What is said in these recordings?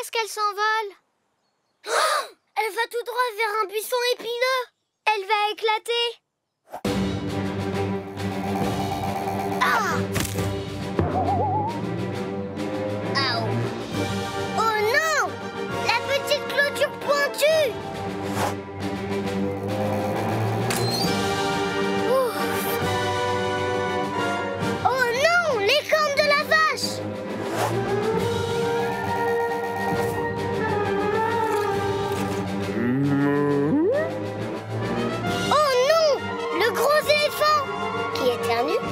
est-ce qu'elle s'envole? Elle va tout droit vers un buisson épineux. Elle va éclater. Ah! Aouh! Oh non! La petite clôture pointue! Ouf. Oh non! Les cornes de la vache! Oh non! Le gros éléphant! Qui éternue?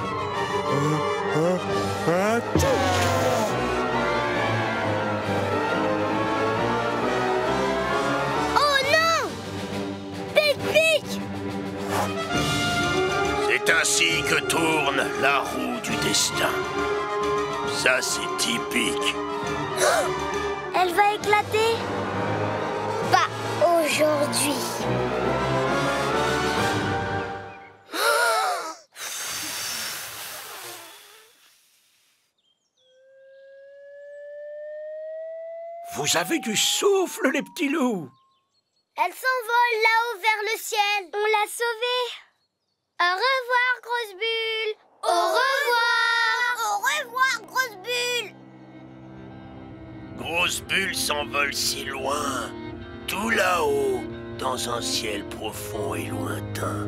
Oh non! Pic-pic! C'est ainsi que tourne la roue du destin. Ça, c'est typique. Elle va éclater? Pas aujourd'hui. Vous avez du souffle, les petits loups. Elle s'envole là-haut vers le ciel. On l'a sauvée. Au revoir, grosse bulle. Au revoir. Au revoir, grosse bulle. Grosse bulle s'envole si loin, tout là-haut, dans un ciel profond et lointain.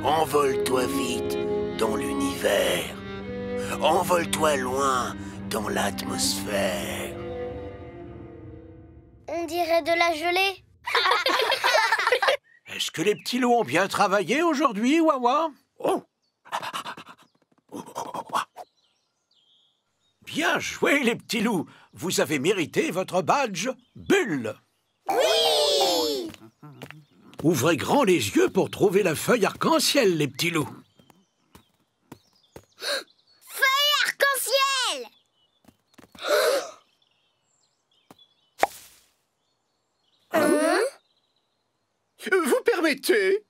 Envole-toi vite dans l'univers. Envole-toi loin dans l'atmosphère. On dirait de la gelée. Est-ce que les petits loups ont bien travaillé aujourd'hui, Wawa? Oh. Bien joué, les petits loups. Vous avez mérité votre badge Bulle. Oui! Ouvrez grand les yeux pour trouver la feuille arc-en-ciel, les petits loups. Feuille arc-en-ciel! Vous permettez?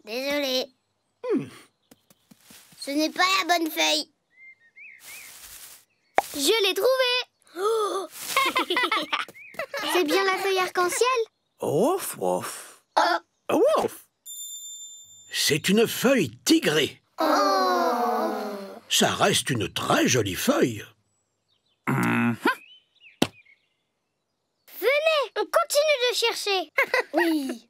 Désolée. Ce n'est pas la bonne feuille. Je l'ai trouvée. C'est bien la feuille arc-en-ciel? Ouf, ouf. Oh. Ouf. C'est une feuille tigrée. Oh. Ça reste une très jolie feuille. Venez, on continue de chercher. Oui.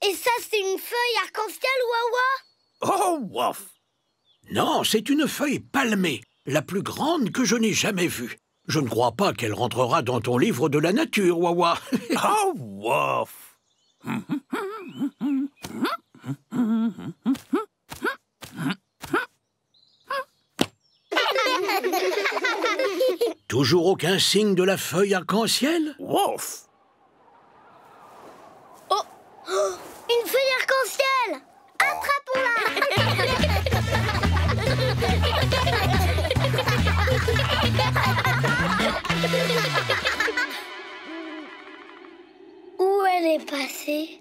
Et ça, c'est une feuille arc-en-ciel, Wawa? Oh, ouf. Non, c'est une feuille palmée, la plus grande que je n'ai jamais vue. Je ne crois pas qu'elle rentrera dans ton livre de la nature, Wawa. Oh, wouf! Toujours aucun signe de la feuille arc-en-ciel? Wouf! Oh, une feuille arc-en-ciel! Attrapons-la! Où elle est passée?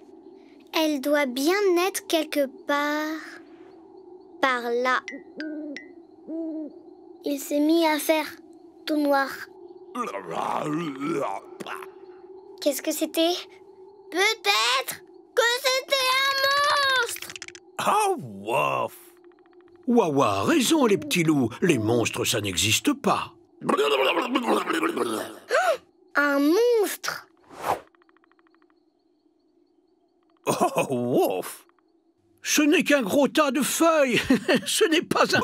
Elle doit bien être quelque part. Par là. Il s'est mis à faire tout noir. Qu'est-ce que c'était? Peut-être que c'était un monstre! Oh, wouf! Wawa a raison, les petits loups. Les monstres, ça n'existe pas. Un monstre! Oh, wouf! Ce n'est qu'un gros tas de feuilles. Ce n'est pas un...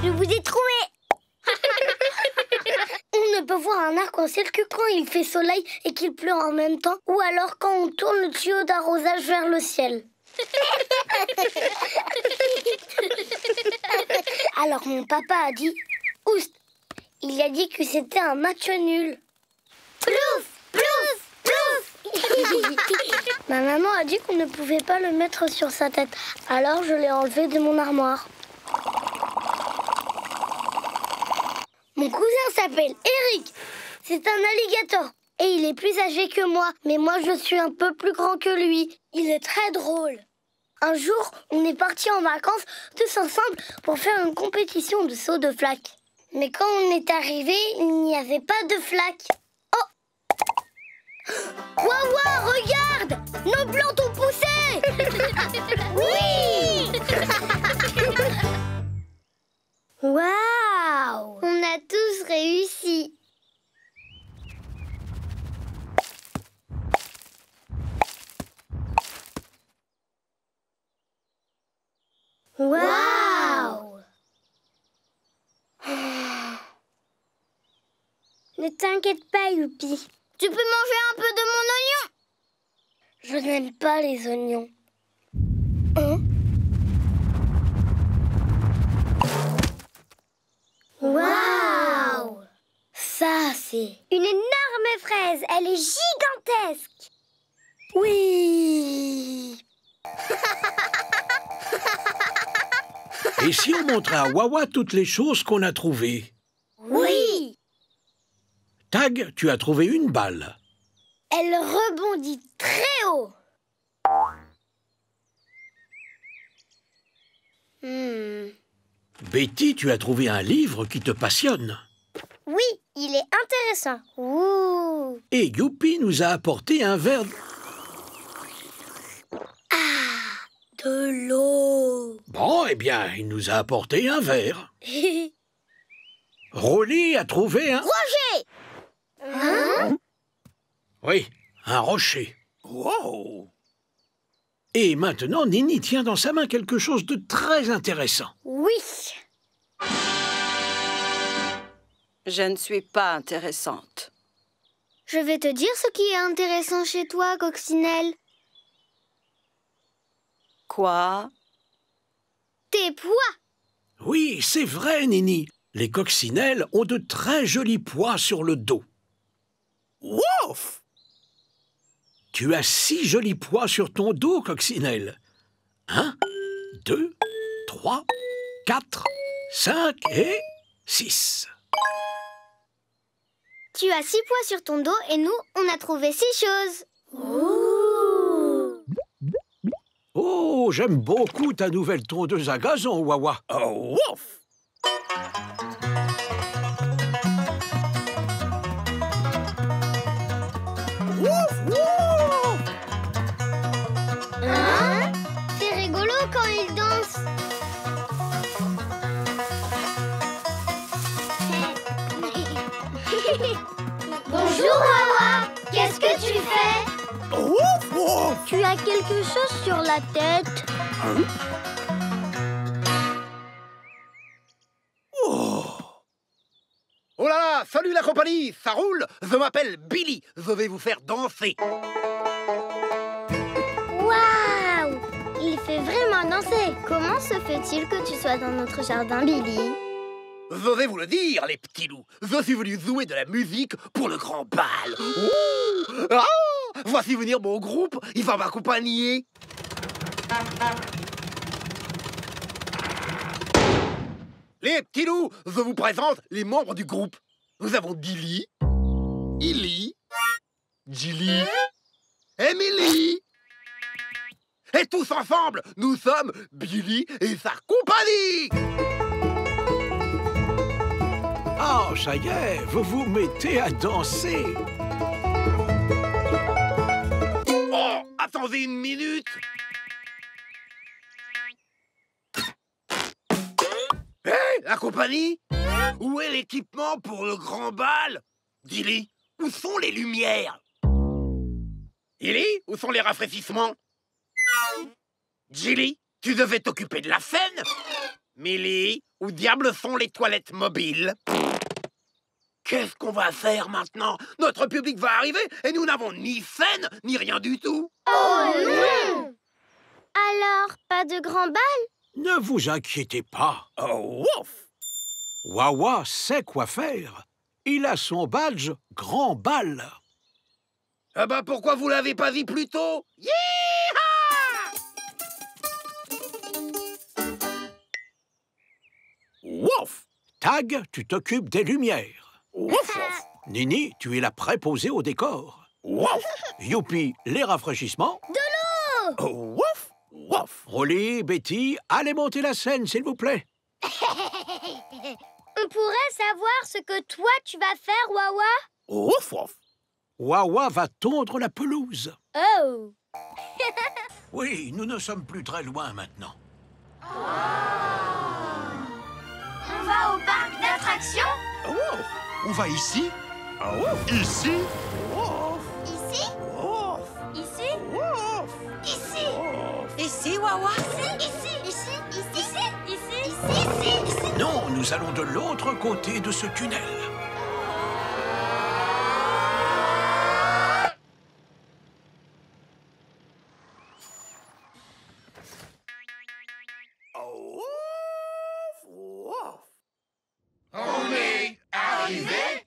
Je vous ai trouvé! On ne peut voir un arc-en-ciel que quand il fait soleil et qu'il pleut en même temps, ou alors quand on tourne le tuyau d'arrosage vers le ciel. Alors mon papa a dit « Oust !» Il a dit que c'était un match nul. Plouf! Plouf! Plouf! Ma maman a dit qu'on ne pouvait pas le mettre sur sa tête. Alors je l'ai enlevé de mon armoire. Mon cousin s'appelle Eric. C'est un alligator. Et il est plus âgé que moi. Mais moi, je suis un peu plus grand que lui. Il est très drôle. Un jour, on est partis en vacances tous ensemble pour faire une compétition de saut de flaque. Mais quand on est arrivé, il n'y avait pas de flaque. Oh! Waouh, regarde! Nos plantes ont poussé! Oui! Waouh! On a tous réussi. Waouh! Ne t'inquiète pas, Youpi. Tu peux manger un peu de mon oignon? Je n'aime pas les oignons. Hein? Waouh! Ça, c'est une énorme fraise. Elle est gigantesque. Oui! Et si on montrait à Wawa toutes les choses qu'on a trouvées? Oui! Tag, tu as trouvé une balle. Elle rebondit très haut. Betty, tu as trouvé un livre qui te passionne. Oui, il est intéressant. Ouh. Et Youpi nous a apporté un verre... De l'eau. Bon, eh bien, il nous a apporté un verre. Rolly a trouvé un... Roger! Hein? Oui, un rocher. Wow! Et maintenant, Nini tient dans sa main quelque chose de très intéressant. Oui. Je ne suis pas intéressante. Je vais te dire ce qui est intéressant chez toi, Coccinelle. Quoi? Tes pois. Oui, c'est vrai, Nini. Les coccinelles ont de très jolis pois sur le dos. Wouf! Tu as 6 jolis pois sur ton dos, Coccinelle. 1, 2, 3, 4, 5 et 6. Tu as 6 pois sur ton dos et nous, on a trouvé 6 choses. Oh, j'aime beaucoup ta nouvelle tondeuse à gazon, Wawa. Oh, wouf! Hein? C'est rigolo quand il danse. Bonjour, Wawa. Qu'est-ce que tu fais? Wouf, wouf! Tu as quelque chose sur la tête. Oh là là, salut la compagnie, ça roule? Je m'appelle Billy, je vais vous faire danser. Waouh! Il fait vraiment danser. Comment se fait-il que tu sois dans notre jardin, Billy? Je vais vous le dire, les petits loups. Je suis venu jouer de la musique pour le grand bal. Ouh! Ah! Voici venir mon groupe, il va m'accompagner. Les petits loups, je vous présente les membres du groupe. Nous avons Dilly, Illy, Jilly, Emily. Et tous ensemble, nous sommes Billy et sa compagnie. Oh, ça y est, vous vous mettez à danser. Oh, attendez une minute. Hé, la compagnie? Où est l'équipement pour le grand bal? Dilly, où sont les lumières? Illy, où sont les rafraîchissements? Jilly, tu devais t'occuper de la scène. Millie, où diable sont les toilettes mobiles? Qu'est-ce qu'on va faire maintenant? Notre public va arriver et nous n'avons ni scène, ni rien du tout. Oh non! Alors, pas de grand bal? Ne vous inquiétez pas. Oh, wouf! Wawa sait quoi faire. Il a son badge grand bal. Ah bah pourquoi vous l'avez pas dit plus tôt? Wouf! Tag, tu t'occupes des lumières. Nini, tu es la préposée au décor. Youpi, les rafraîchissements. De l'eau. Rolly, Betty, allez monter la scène, s'il vous plaît. On pourrait savoir ce que toi tu vas faire, Wawa? Wawa va tondre la pelouse. Oh. Oui, nous ne sommes plus très loin maintenant. On va au parc d'attractions? On va ici? Ici? Ici? Ici? Ici? Ici, Wawa? Ici? Ici? Non, nous allons de l'autre côté de ce tunnel. On est arrivé?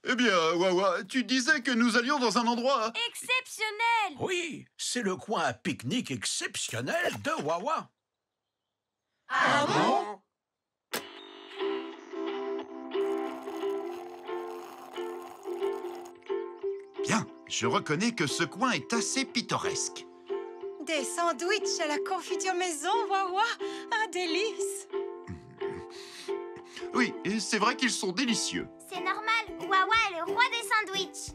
Eh bien, Wawa, tu disais que nous allions dans un endroit... Exceptionnel! Oui, c'est le coin à pique-nique exceptionnel de Wawa. Ah bon? Bien, je reconnais que ce coin est assez pittoresque. Des sandwichs à la confiture maison, Wawa. Un délice. Oui, et c'est vrai qu'ils sont délicieux. C'est normal, Wawa est le roi des sandwichs.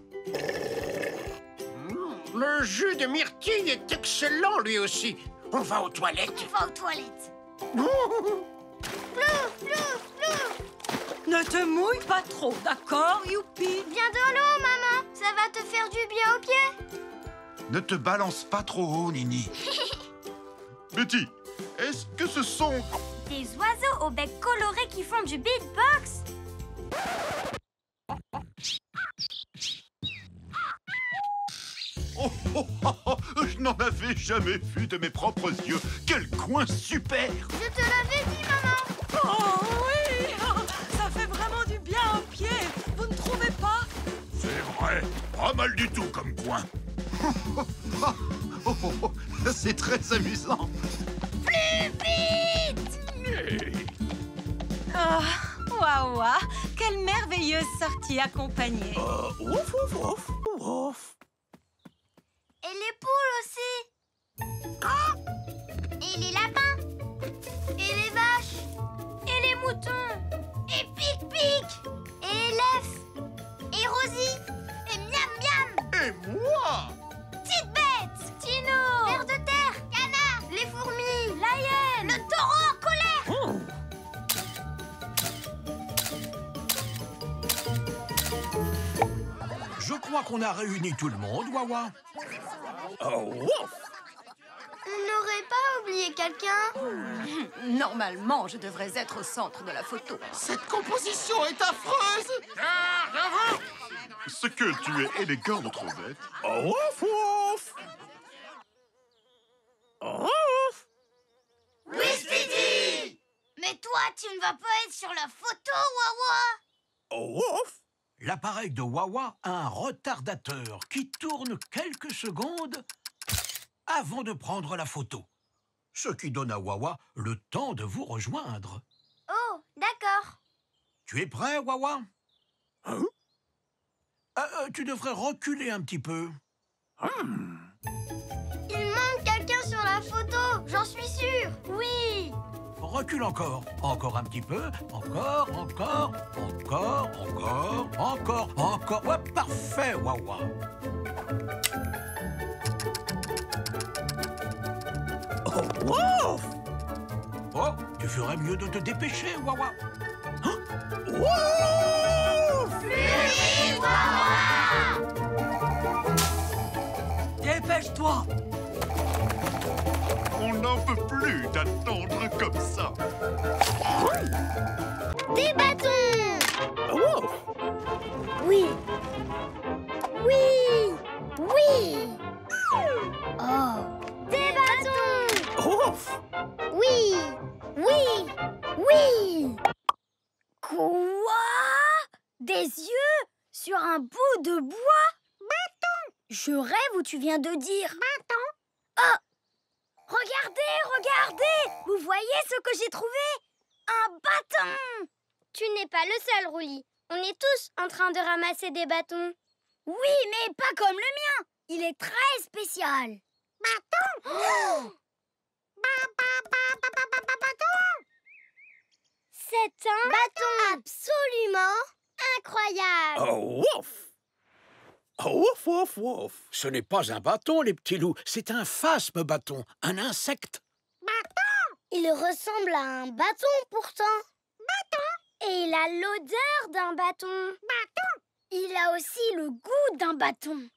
Le jus de myrtille est excellent, lui aussi. On va aux toilettes. On va aux toilettes. Ne te mouille pas trop, d'accord, Youpi? Viens de l'eau, maman. Ça va te faire du bien aux pieds. Ne te balance pas trop haut, Nini. Betty, est-ce que ce sont... Des oiseaux au bec coloré qui font du beatbox. Je n'en avais jamais vu de mes propres yeux. Quel coin super! Je te l'avais dit, maman. Oh oui! Ça fait vraiment du bien aux pieds. Vous ne trouvez pas? C'est vrai, pas mal du tout comme coin. C'est très amusant. Oh, Wawa, quelle merveilleuse sortie accompagnée. Et les poules aussi. Et les lapins. Et les vaches. Et les moutons. Et Pic-Pic. Et Elef. Et Rosie. Et Miam Miam. Et moi? Petite bête. Tino. Ver de terre. Canard. Les fourmis. La hyène. Le taureau en colère. Je crois qu'on a réuni tout le monde, Wawa. On n'aurait pas oublié quelqu'un? Normalement, je devrais être au centre de la photo. Cette composition est affreuse. Ce que tu es élégante, Rosette. Oui, Speedy. Mais toi, tu ne vas pas être sur la photo, Wawa. L'appareil de Wawa a un retardateur qui tourne quelques secondes avant de prendre la photo. Ce qui donne à Wawa le temps de vous rejoindre. Oh, d'accord. Tu es prêt, Wawa? Tu devrais reculer un petit peu. Il manque quelqu'un sur la photo, j'en suis sûre. Oui. Recule encore. Encore un petit peu. Encore. Ouais, parfait, Wawa. Oh, tu ferais mieux de te dépêcher, Wawa. Dépêche-toi! On n'en peut plus d'attendre comme ça. Des bâtons. Oui. Oh. Des bâtons. Oui. Quoi? Des yeux sur un bout de bois? Bâton. Je rêve ou tu viens de dire? Bâton. Oh. Regardez. Vous Vous voyez ce que j'ai trouvé? Un bâton! Tu n'es pas le seul, Roulis. On est tous en train de ramasser des bâtons. Oui, mais pas comme le mien. Il est très spécial. Bâton! Oh! C'est un bâton absolument incroyable. Oh, wouf! Oh, wouf, wouf, wouf! Ce n'est pas un bâton, les petits loups. C'est un phasme-bâton, un insecte. Il ressemble à un bâton pourtant. Et il a l'odeur d'un bâton. Il a aussi le goût d'un bâton.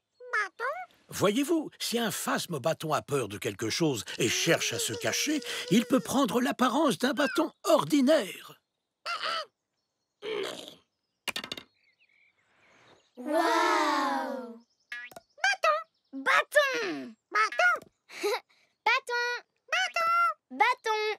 Voyez-vous, si un phasme-bâton a peur de quelque chose et cherche à se cacher, il peut prendre l'apparence d'un bâton ordinaire. Waouh! Bâton! Bâton! Bâton! Bâton! Bâton!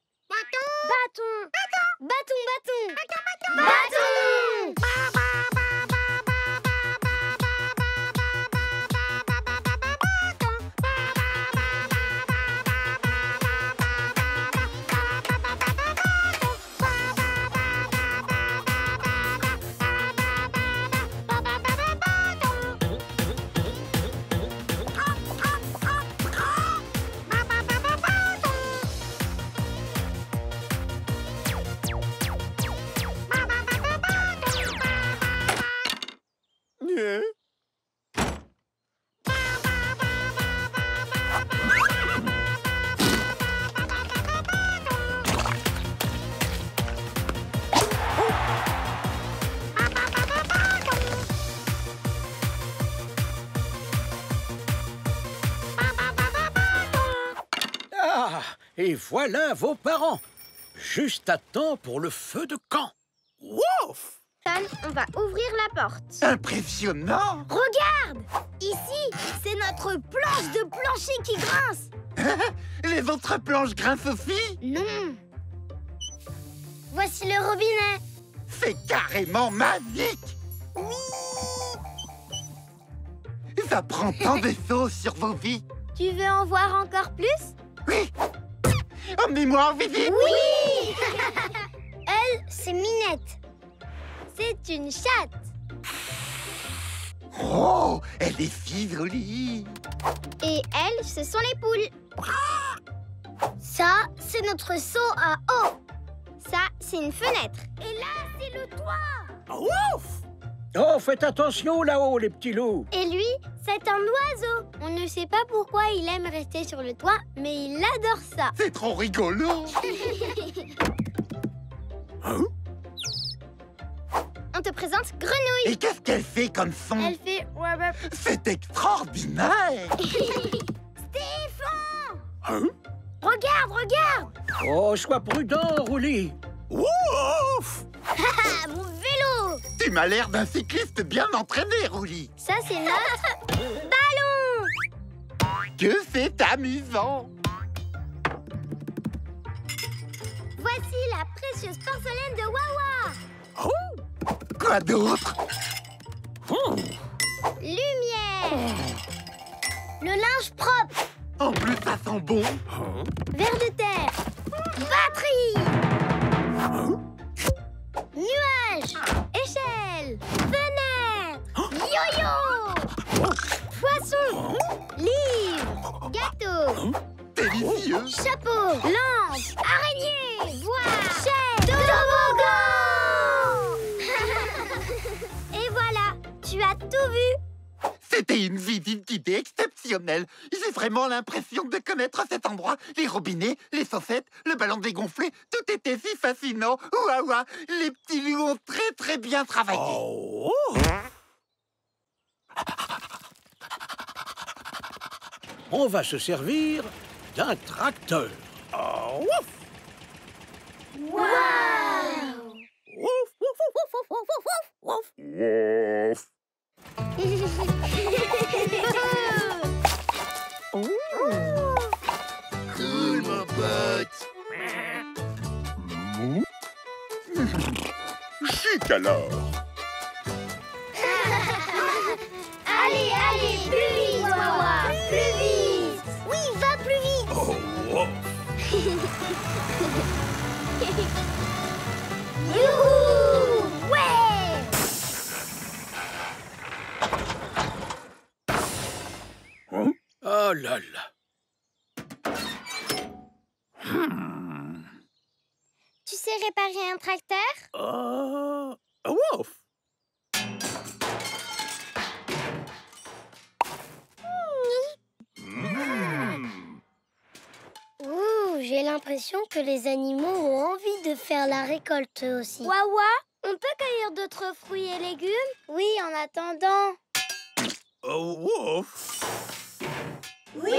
Ah, et voilà vos parents. Juste à temps pour le feu de camp. Wouf! Tom, on va ouvrir la porte. Impressionnant! Regarde! Ici, c'est notre planche de plancher qui grince. Les autres planches grincent aussi? Non. Voici le robinet. C'est carrément magique! Oui! Ça prend tant de choses sur vos vies. Tu veux en voir encore plus? Oui! Emmenez-moi en visite! Oui! Elle, c'est Minette. C'est une chatte. Oh! Elle est si jolie! Et elles, ce sont les poules. Ça, c'est notre seau à eau. Ça, c'est une fenêtre. Et là, c'est le toit. Ouf! Oh, faites attention là-haut, les petits loups. Et lui, c'est un oiseau. On ne sait pas pourquoi il aime rester sur le toit, mais il adore ça. C'est trop rigolo! Hein? On te présente Grenouille. Et qu'est-ce qu'elle fait comme son? Elle fait... C'est extraordinaire! Stéphane! Hein? Regarde, regarde! Oh, sois prudent, Roulis. Ouf! Ah, mon vélo! Tu m'as l'air d'un cycliste bien entraîné, Roulis. Ça, c'est notre ballon. Que c'est amusant! Voici la précieuse porcelaine de Wawa. Quoi d'autre? Lumière. Le linge propre. En plus, ça sent bon. Ver de terre. Batterie. Nuage. Échelle. Fenêtre. Yo-yo. Poisson. Livre. Gâteau. Délicieux! Chapeau. Lampe. Araignée. Voile. Chaise. Toboggan. Et voilà, tu as tout vu. C'était une visite guidée exceptionnelle. J'ai vraiment l'impression de connaître cet endroit. Les robinets, les saucettes, le ballon dégonflé, tout était si fascinant. Ouah, ouah, les petits loups ont très très bien travaillé. Oh! On va se servir d'un tracteur. Oh, ouf! Waouh! Ouf, ouf, ouf, ouf, ouf, ouf, ouf, ouf. Cool, mon pote. Chic alors. Allez, allez, plus vite, Wawa! Plus vite! Oui, va plus vite! Oh, ouf. Youhou! Ouais! Oh là là. Tu sais réparer un tracteur? Wouf. Ouh, j'ai l'impression que les animaux ont envie de faire la récolte eux aussi. Wawa, on peut cueillir d'autres fruits et légumes? Oui, en attendant. Wouf. Oui!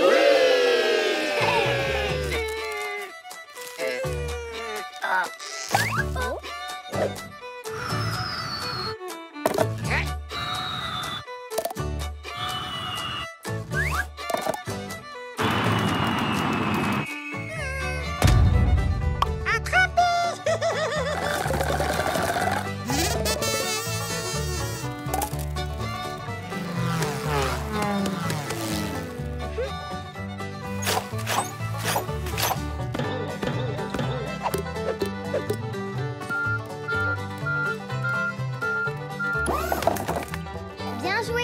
Bien joué!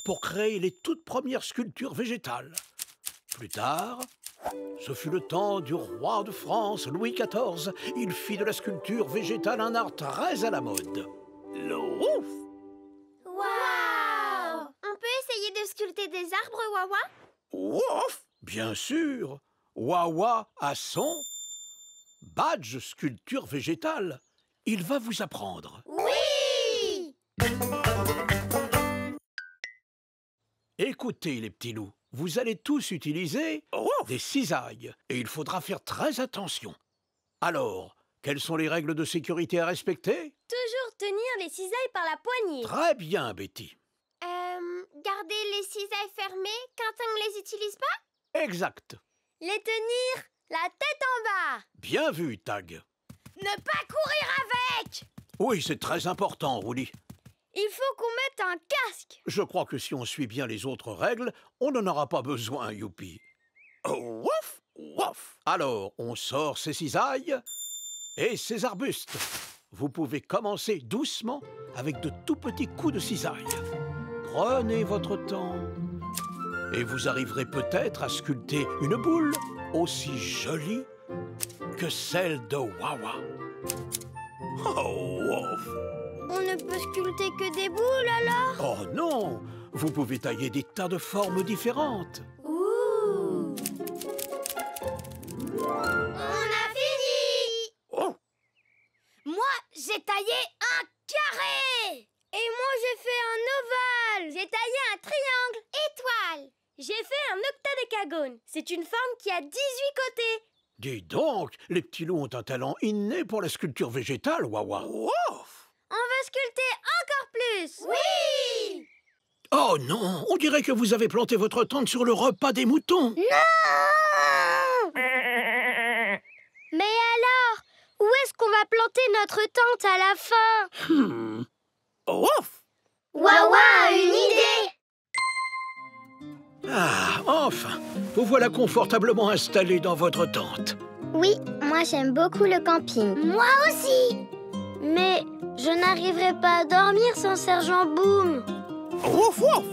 Pour créer les toutes premières sculptures végétales. Plus tard, ce fut le temps du roi de France, Louis XIV. Il fit de la sculpture végétale un art très à la mode. Ouf! Waouh! On peut essayer de sculpter des arbres, Wawa? Ouf! Bien sûr, Wawa a son badge sculpture végétale. Il va vous apprendre. Oui! Écoutez les petits loups, vous allez tous utiliser des cisailles et il faudra faire très attention. Alors, quelles sont les règles de sécurité à respecter? Toujours tenir les cisailles par la poignée. Très bien, Betty. Garder les cisailles fermées quand on ne les utilise pas? Exact. Les tenir la tête en bas. Bien vu, Tag. Ne pas courir avec! Oui, c'est très important, Rouli. Il faut qu'on mette un casque. Je crois que si on suit bien les autres règles, on n'en aura pas besoin, Youpi. Wouf, wouf. Alors, on sort ces cisailles et ces arbustes. Vous pouvez commencer doucement avec de tout petits coups de cisaille. Prenez votre temps et vous arriverez peut-être à sculpter une boule aussi jolie que celle de Wawa. Oh, wouf. On ne peut sculpter que des boules alors? Oh non! Vous pouvez tailler des tas de formes différentes. Ouh! On a fini! Oh! Moi, j'ai taillé un carré! Et moi, j'ai fait un ovale! J'ai taillé un triangle! Étoile! J'ai fait un octadécagone. C'est une forme qui a 18 côtés. Dis donc, les petits loups ont un talent inné pour la sculpture végétale, Wawa. Ouf! On veut sculpter encore plus! Oui! Oh non, on dirait que vous avez planté votre tente sur le repas des moutons. Non! Mais alors, où est-ce qu'on va planter notre tente à la fin? Ouf! Wawa a une idée! Ah, enfin, vous voilà confortablement installés dans votre tente. Oui, moi j'aime beaucoup le camping. Moi aussi! Mais je n'arriverai pas à dormir sans Sergent Boom. Ouf, ouf!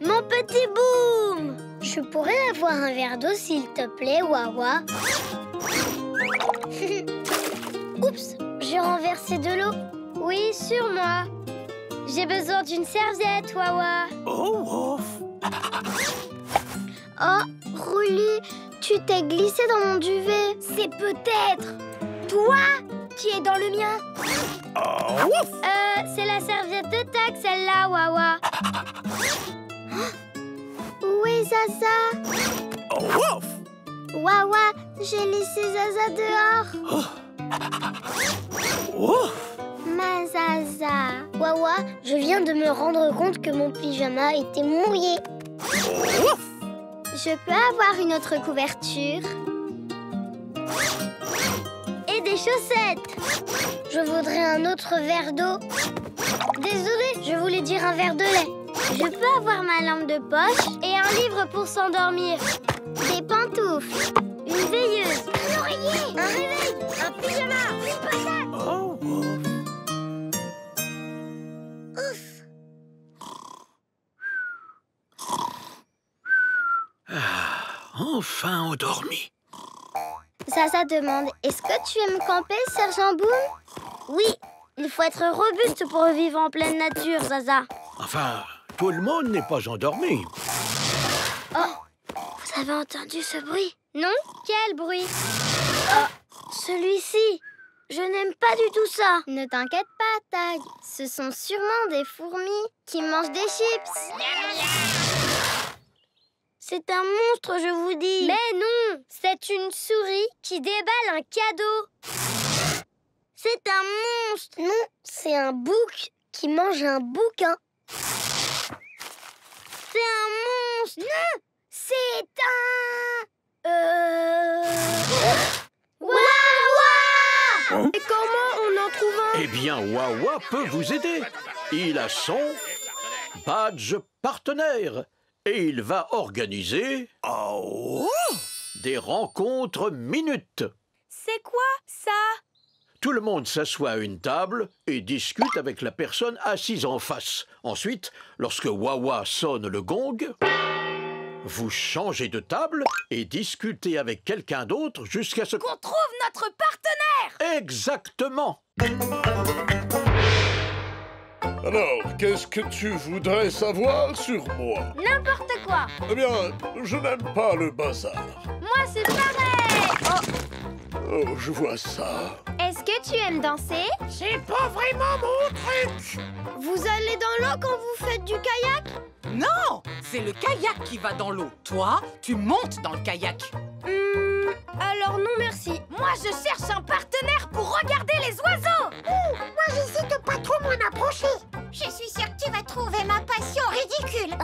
Mon petit Boom! Je pourrais avoir un verre d'eau, s'il te plaît, Wawa? Oups, j'ai renversé de l'eau. Oui, sur moi. J'ai besoin d'une serviette, Wawa. Oh, ouf! Oh, Rouli, tu t'es glissé dans mon duvet. C'est peut-être toi qui es dans le mien. C'est la serviette de tac, celle-là, Wawa. Où est Zaza? Wawa, j'ai laissé Zaza dehors. Ma Zaza. Wawa, je viens de me rendre compte que mon pyjama était mouillé. Je peux avoir une autre couverture? Et des chaussettes. Je voudrais un autre verre d'eau. Désolée, je voulais dire un verre de lait. Je peux avoir ma lampe de poche et un livre pour s'endormir. Des pantoufles, une veilleuse, Un oreiller, un réveil, un pyjama, une patate. Enfin endormi. Zaza demande, est-ce que tu aimes camper, Sergent Boom? Oui, il faut être robuste pour vivre en pleine nature, Zaza. Enfin, tout le monde n'est pas endormi. Oh, vous avez entendu ce bruit? Non? Quel bruit? Oh, celui-ci. Je n'aime pas du tout ça. Ne t'inquiète pas, Tag. Ce sont sûrement des fourmis qui mangent des chips. C'est un monstre, je vous dis. Mais non, c'est une souris qui déballe un cadeau. C'est un monstre. Non, c'est un bouc qui mange un bouquin. C'est un monstre. Non, c'est un... Wawa! Et comment on en trouve un? Eh bien, Wawa peut vous aider. Il a son badge partenaire. Et il va organiser des rencontres minutes. C'est quoi, ça? Tout le monde s'assoit à une table et discute avec la personne assise en face. Ensuite, lorsque Wawa sonne le gong, vous changez de table et discutez avec quelqu'un d'autre jusqu'à ce Qu'on trouve notre partenaire! Exactement. Alors, qu'est-ce que tu voudrais savoir sur moi? N'importe quoi. Eh bien, je n'aime pas le bazar. Moi, c'est pareil. Oh, je vois ça. Est-ce que tu aimes danser? C'est pas vraiment mon truc. Vous allez dans l'eau quand vous faites du kayak? Non! C'est le kayak qui va dans l'eau. Toi, tu montes dans le kayak. Alors non merci. Moi, je cherche un partenaire pour regarder les oiseaux. Moi, j'hésite pas trop m'en approcher. Je suis sûre que tu vas trouver ma passion ridicule.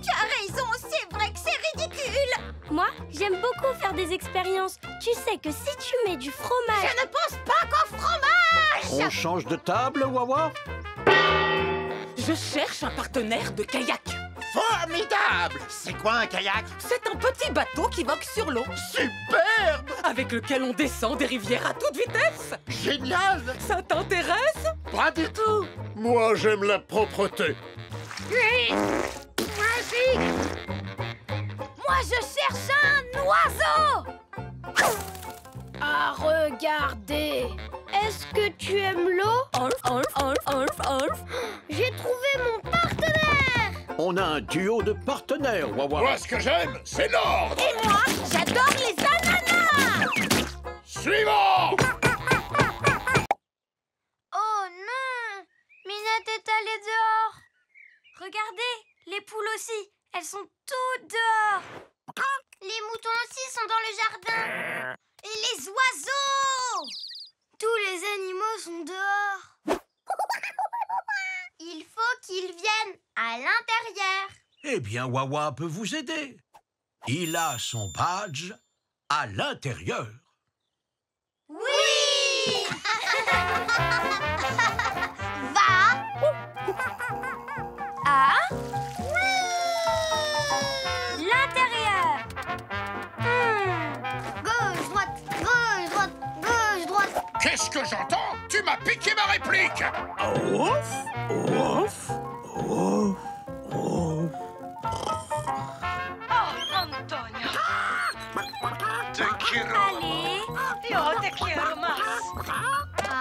Tu as raison, c'est vrai que c'est ridicule. Moi, j'aime beaucoup faire des expériences. Tu sais que si tu mets du fromage... Je ne pense pas qu'au fromage. On change de table, Wawa? Je cherche un partenaire de kayak. Formidable. C'est quoi un kayak? C'est un petit bateau qui vogue sur l'eau, Superbe. avec lequel on descend des rivières à toute vitesse. Génial. Ça t'intéresse? Pas du tout. Moi, j'aime la propreté. Vas-y. Moi, je cherche un oiseau. À regarder. Est-ce que tu aimes l'eau? J'ai trouvé mon partenaire. On a un duo de partenaires, Wawa. Moi, ce que j'aime, c'est l'ordre. Et moi, j'adore les ananas. Suivant. Oh non! Minette est allée dehors. Regardez, les poules aussi, elles sont toutes dehors. Les moutons aussi sont dans le jardin. Et les oiseaux! Tous les animaux sont dehors. Il faut qu'ils viennent à l'intérieur. Eh bien, Wawa peut vous aider. Il a son badge à l'intérieur. Oui! Va à l'intérieur. Gauche, droite, gauche, droite, gauche, droite. Qu'est-ce que j'entends? Tu m'as piqué ma réplique. Antonio, Te quiero. Allez. yo te quiero más. À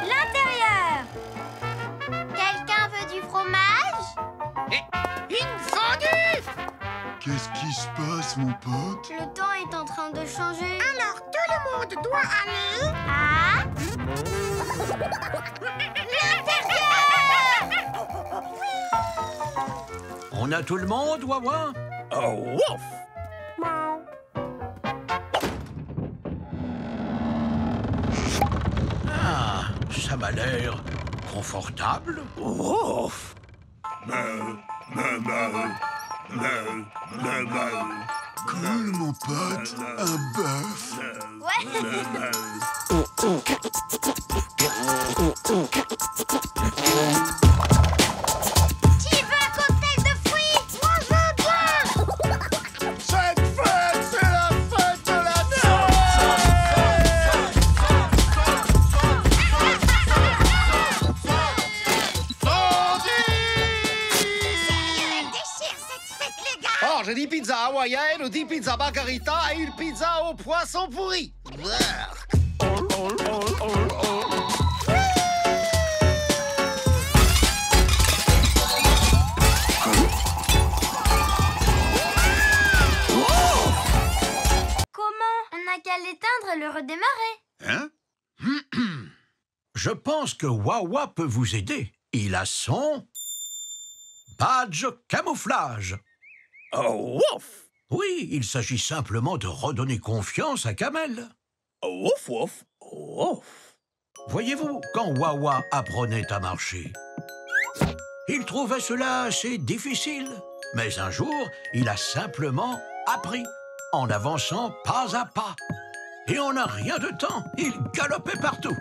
l'intérieur. Quelqu'un veut du fromage? Une fondue. Qu'est-ce qui se passe, passe, mon pote? Le temps est en train de changer. Alors, tout le monde doit aller à l'intérieur. On a tout le monde, Wawa? Oh, wouf! Ah, ça m'a l'air confortable. Wouf! Cool, mon pote. Un bœuf. Qui veut un cocktail de fruits? Moi, je veux bien. Cette fête, c'est la fête de la Déchire cette fête, les gars. Oh, j'ai dit pizza hawaïenne, ou 10 pizza margarita et une pizza au poisson pourri. Comment? On n'a qu'à l'éteindre et le redémarrer. Hein? Je pense que Wawa peut vous aider. Il a son badge camouflage. Oh, wouf! Oui, il s'agit simplement de redonner confiance à Kamel. Oh, wouf, wouf! Wouf! Voyez-vous, quand Wawa apprenait à marcher, il trouvait cela assez difficile. Mais un jour, il a simplement appris, en avançant pas à pas. Et en un rien de temps, il galopait partout.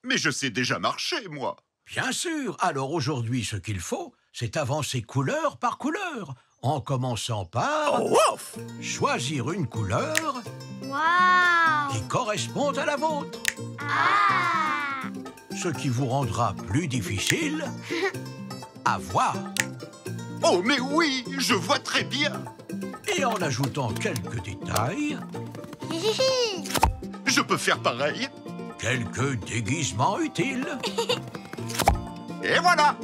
Mais je sais déjà marcher, moi. Bien sûr, alors aujourd'hui, ce qu'il faut, c'est avancer couleur par couleur, en commençant par Oh, wouf! choisir une couleur Waouh! qui correspond à la vôtre. Ah! Ce qui vous rendra plus difficile à voir. Oh, mais oui, je vois très bien. Et en ajoutant quelques détails, Je peux faire pareil. quelques déguisements utiles, Et voilà.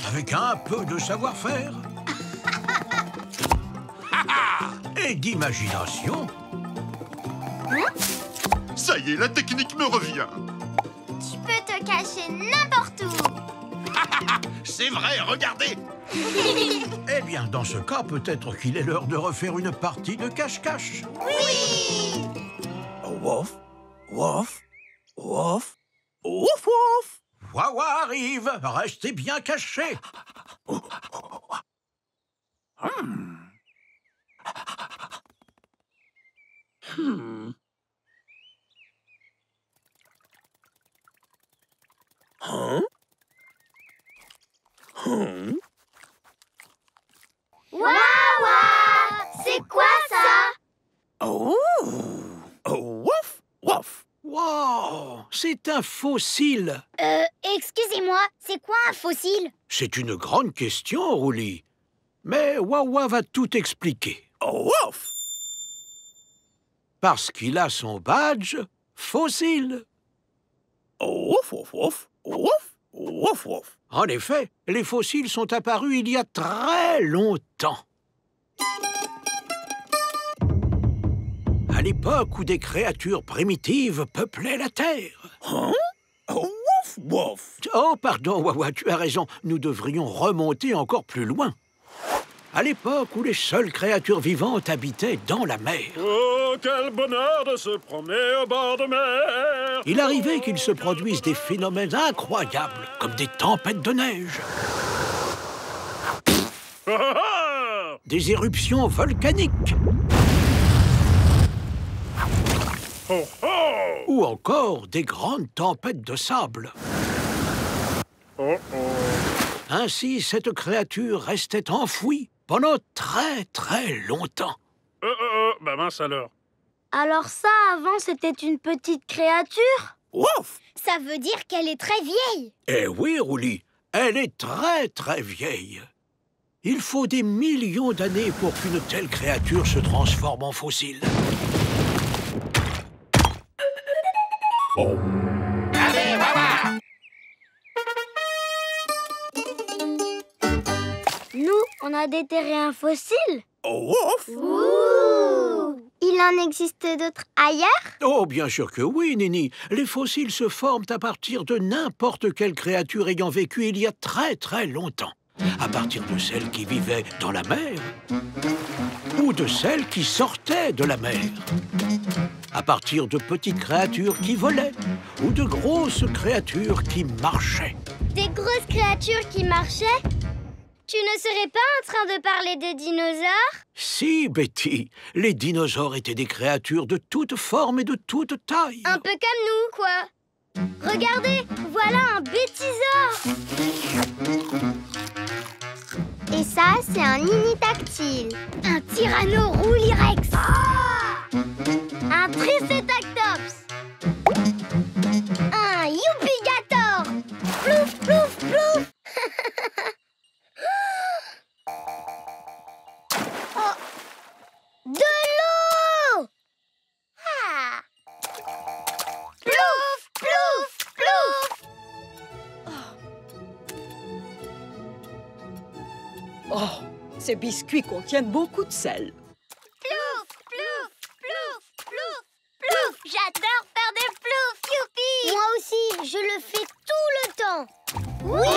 avec un peu de savoir-faire et d'imagination. Ça y est, la technique me revient. Tu peux te cacher n'importe où. C'est vrai, regardez! Eh bien, dans ce cas, peut-être qu'il est l'heure de refaire une partie de cache-cache. Oui! Oh, wouf! Wouf! Wouf! Wouf, wouf! Wawa arrive, restez bien cachés. Waouh! C'est quoi ça? Oh! Oh, wouf! Wouf! Wow, c'est un fossile. Excusez-moi, c'est quoi un fossile? C'est une grande question, Rouli. Mais Wawa va tout expliquer. Oh, wouf! Parce qu'il a son badge fossile. Oh, wouf, wouf, wouf! Wouf! Wouf, wouf! En effet, les fossiles sont apparus il y a très longtemps. À l'époque où des créatures primitives peuplaient la Terre. Hein? Oh, wouf, wouf! Oh, pardon, Wawa, tu as raison. Nous devrions remonter encore plus loin. À l'époque où les seules créatures vivantes habitaient dans la mer. Oh, quel bonheur de se promener au bord de mer! Il arrivait qu'il se produise des phénomènes incroyables, comme des tempêtes de neige, des éruptions volcaniques, Oh, oh! ou encore des grandes tempêtes de sable. Oh, oh! Ainsi, cette créature restait enfouie pendant très très longtemps. Bah mince alors. Alors ça, avant, c'était une petite créature? Wouf! Ça veut dire qu'elle est très vieille. Eh oui, Rouli, elle est très très vieille. Il faut des millions d'années pour qu'une telle créature se transforme en fossile. Allez, Wawa! Nous, on On a déterré un fossile. Oh, ouf. Ouh! Il en existe d'autres ailleurs? Oh, bien sûr que oui, Nini. Les fossiles se forment à partir de n'importe quelle créature ayant vécu il y a très très longtemps. À partir de celles qui vivaient dans la mer ou de celles qui sortaient de la mer. À partir de petites créatures qui volaient ou de grosses créatures qui marchaient. Des grosses créatures qui marchaient? Tu ne serais pas en train de parler des dinosaures? Si, Betty, les dinosaures étaient des créatures de toutes formes et de toutes tailles. Un peu comme nous, quoi. Regardez, voilà un bêtisaure. Et ça, c'est un imitactyle. Un tyrannoroulirex. Un tricétactops. Un youpigator. Plouf, plouf, plouf. Oh. De l'eau. Ah. Plouf, plouf, plouf. Oh, ces biscuits contiennent beaucoup de sel. Plouf, plouf, plouf, plouf, plouf. J'adore faire des ploufs, youpi. Moi aussi, je le fais tout le temps. Oui.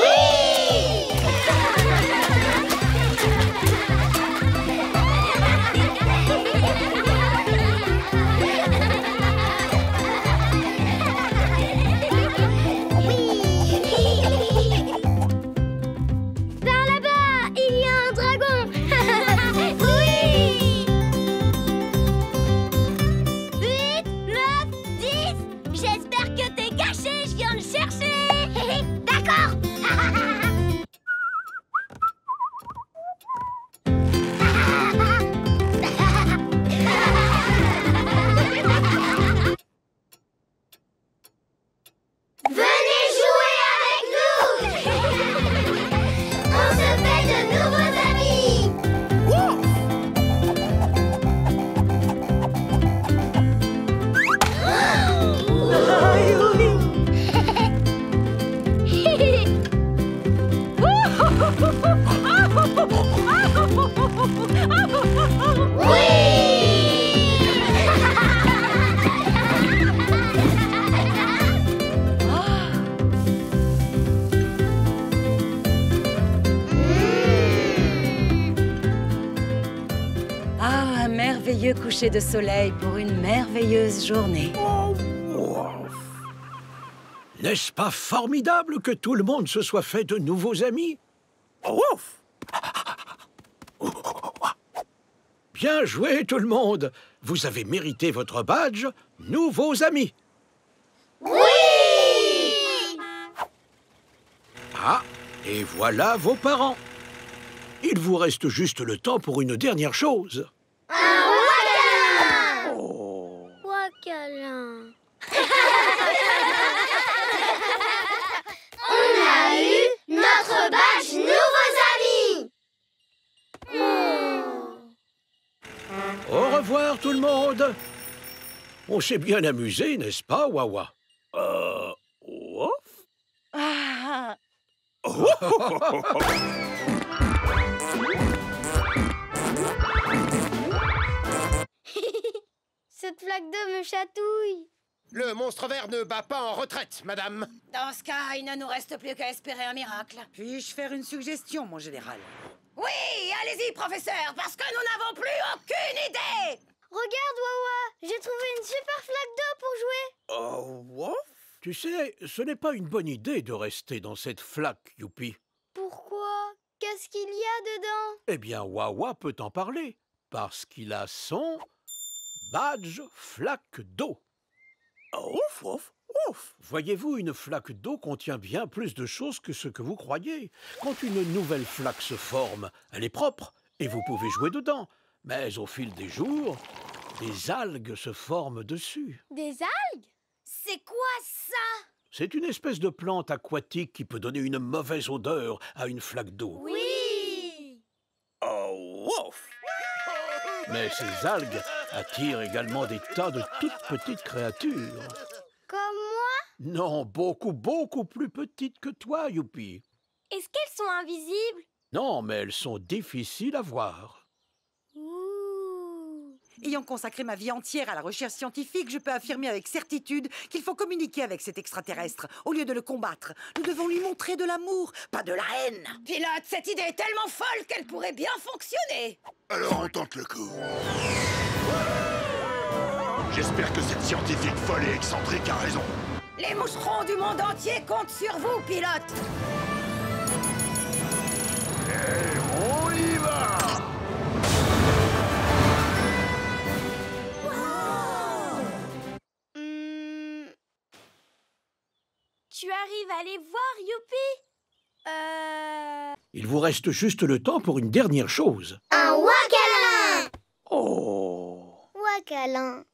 Par là-bas, il y a un dragon. Oui. 8, 9, 10. J'espère que t'es caché, je viens le chercher. D'accord. Venez jouer avec nous. On se fait de nouveaux amis. Ah, un merveilleux coucher de soleil pour une merveilleuse journée. N'est-ce pas formidable que tout le monde se soit fait de nouveaux amis? Ouf. Bien joué, tout le monde. Vous avez mérité votre badge, nouveaux amis. Oui. Ah, et voilà vos parents. Il vous reste juste le temps pour une dernière chose. Un roi-câlin. Roi-câlin. On a eu notre badge nouveaux amis. Au revoir, tout le monde. On s'est bien amusé, n'est-ce pas, Wawa? Ouf. Ah, Cette flaque d'eau me chatouille. Le monstre vert ne bat pas en retraite, madame. Dans ce cas, il ne nous reste plus qu'à espérer un miracle. Puis-je faire une suggestion, mon général? Oui, allez-y, professeur, parce que nous n'avons plus aucune idée. Regarde, Wawa, j'ai trouvé une super flaque d'eau pour jouer. Oh, ouf. Tu sais, ce n'est pas une bonne idée de rester dans cette flaque, Youpi. Pourquoi? Qu'est-ce qu'il y a dedans? Eh bien, Wawa peut en parler, parce qu'il a son badge flaque d'eau. Ouf, ouf, ouf. Voyez-vous, une flaque d'eau contient bien plus de choses que ce que vous croyez. Quand une nouvelle flaque se forme, elle est propre et vous pouvez jouer dedans. Mais au fil des jours, des algues se forment dessus. Des algues? C'est quoi ça? C'est une espèce de plante aquatique qui peut donner une mauvaise odeur à une flaque d'eau. Oui. Oh, ouf. Mais ces algues attirent également des tas de toutes petites créatures. Comme moi? Non, beaucoup, beaucoup plus petites que toi, Youpi. Est-ce qu'elles sont invisibles? Non, mais elles sont difficiles à voir. Ayant consacré ma vie entière à la recherche scientifique, je peux affirmer avec certitude qu'il faut communiquer avec cet extraterrestre. Au lieu de le combattre, nous devons lui montrer de l'amour, pas de la haine. Pilote, cette idée est tellement folle qu'elle pourrait bien fonctionner. Alors on tente le coup. J'espère que cette scientifique folle et excentrique a raison. Les moucherons du monde entier comptent sur vous, pilote. Et on y va! Tu arrives à les voir, Youpi? Il vous reste juste le temps pour une dernière chose. Un Ouakalin! Oh! Ouakalin.